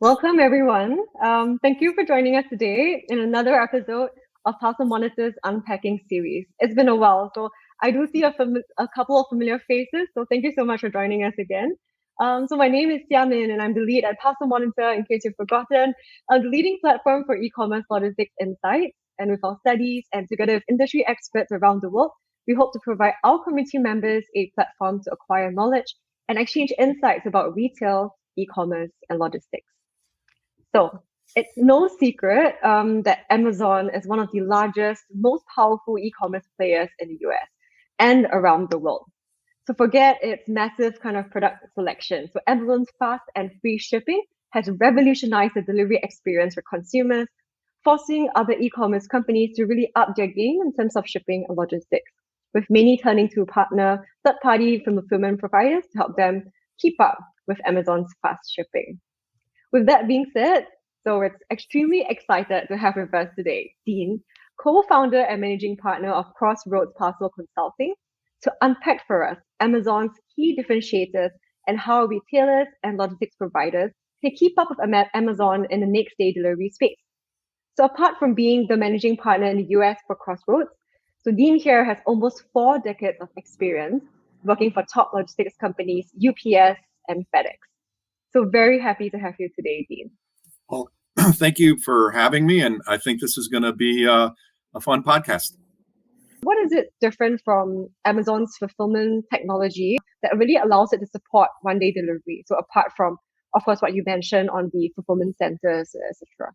Welcome, everyone. Thank you for joining us today in another episode of Parcel Monitor's Unpacking series. It's been a while, so I do see a couple of familiar faces, so thank you so much for joining us again. So my name is Xia Min, and I'm the lead at Parcel Monitor, in case you've forgotten, the leading platform for e-commerce logistics insights. And with our studies and together with industry experts around the world, we hope to provide our community members a platform to acquire knowledge and exchange insights about retail, e-commerce, and logistics. So it's no secret that Amazon is one of the largest, most powerful e-commerce players in the US and around the world. So forget its massive kind of product selection. So Amazon's fast and free shipping has revolutionized the delivery experience for consumers, forcing other e-commerce companies to really up their game in terms of shipping and logistics, with many turning to partner third-party fulfillment providers to help them keep up with Amazon's fast shipping. With that being said, so it's extremely excited to have with us today Dean, co-founder and managing partner of Crossroads Parcel Consulting, to unpack for us Amazon's key differentiators and how retailers and logistics providers can keep up with Amazon in the next day delivery space. So apart from being the managing partner in the US for Crossroads, so Dean here has almost 4 decades of experience working for top logistics companies UPS and FedEx. So very happy to have you today, Dean. Well, thank you for having me, and I think this is going to be a fun podcast. What is it different from Amazon's fulfillment technology that really allows it to support one-day delivery? So apart from, of course, what you mentioned on the fulfillment centers, etc.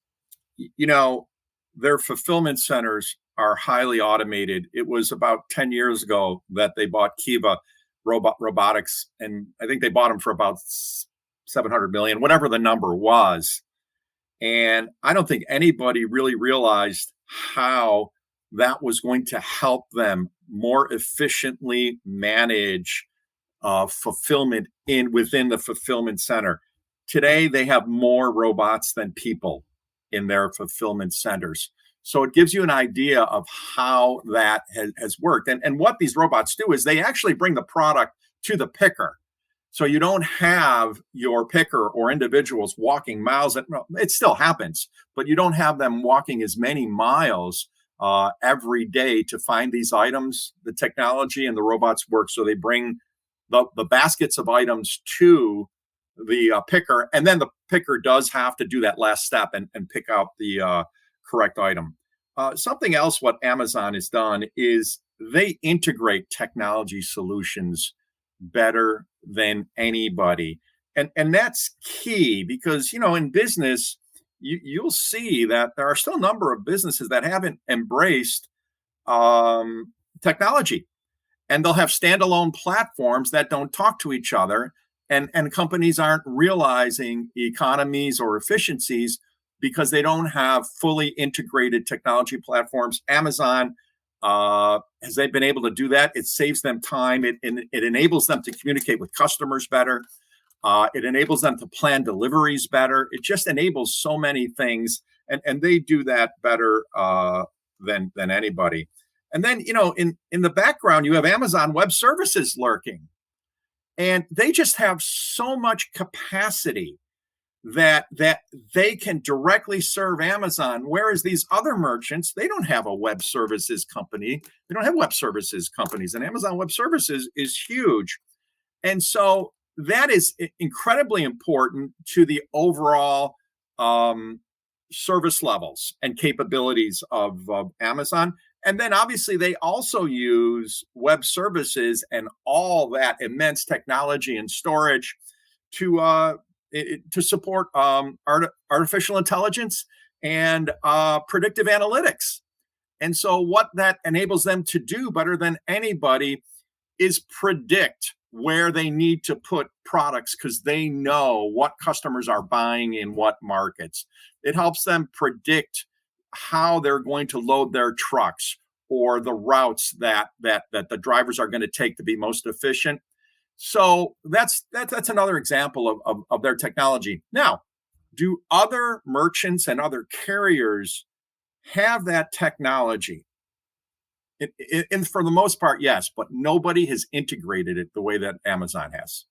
You know, their fulfillment centers are highly automated. It was about 10 years ago that they bought Kiva Robotics, and I think they bought them for about 700 million, whatever the number was. And I don't think anybody really realized how that was going to help them more efficiently manage fulfillment within the fulfillment center. Today, they have more robots than people in their fulfillment centers. So it gives you an idea of how that has worked. And what these robots do is they actually bring the product to the picker. So you don't have your picker or individuals walking miles. It still happens, but you don't have them walking as many miles every day to find these items. The technology and the robots work. So they bring the baskets of items to the picker, and then the picker does have to do that last step and pick out the correct item. Something else what Amazon has done is they integrate technology solutions better than anybody. And that's key because, in business, you'll see that there are still a number of businesses that haven't embraced technology. And they'll have standalone platforms that don't talk to each other. And companies aren't realizing economies or efficiencies because they don't have fully integrated technology platforms. Amazon, has they been able to do that? It saves them time. It enables them to communicate with customers better. It enables them to plan deliveries better. It just enables so many things, and they do that better than anybody. And then, in the background, you have Amazon Web Services lurking, and they just have so much capacity that they can directly serve Amazon, whereas these other merchants, they don't have a web services company. They don't have web services companies, and Amazon Web Services is huge. And so that is incredibly important to the overall service levels and capabilities of Amazon. And then obviously they also use web services and all that immense technology and storage to support artificial intelligence and predictive analytics. And so what that enables them to do better than anybody is predict where they need to put products because they know what customers are buying in what markets. It helps them predict how they're going to load their trucks or the routes that the drivers are going to take to be most efficient. So that's another example of their technology. Now, do other merchants and other carriers have that technology? And for the most part, yes, but nobody has integrated it the way that Amazon has.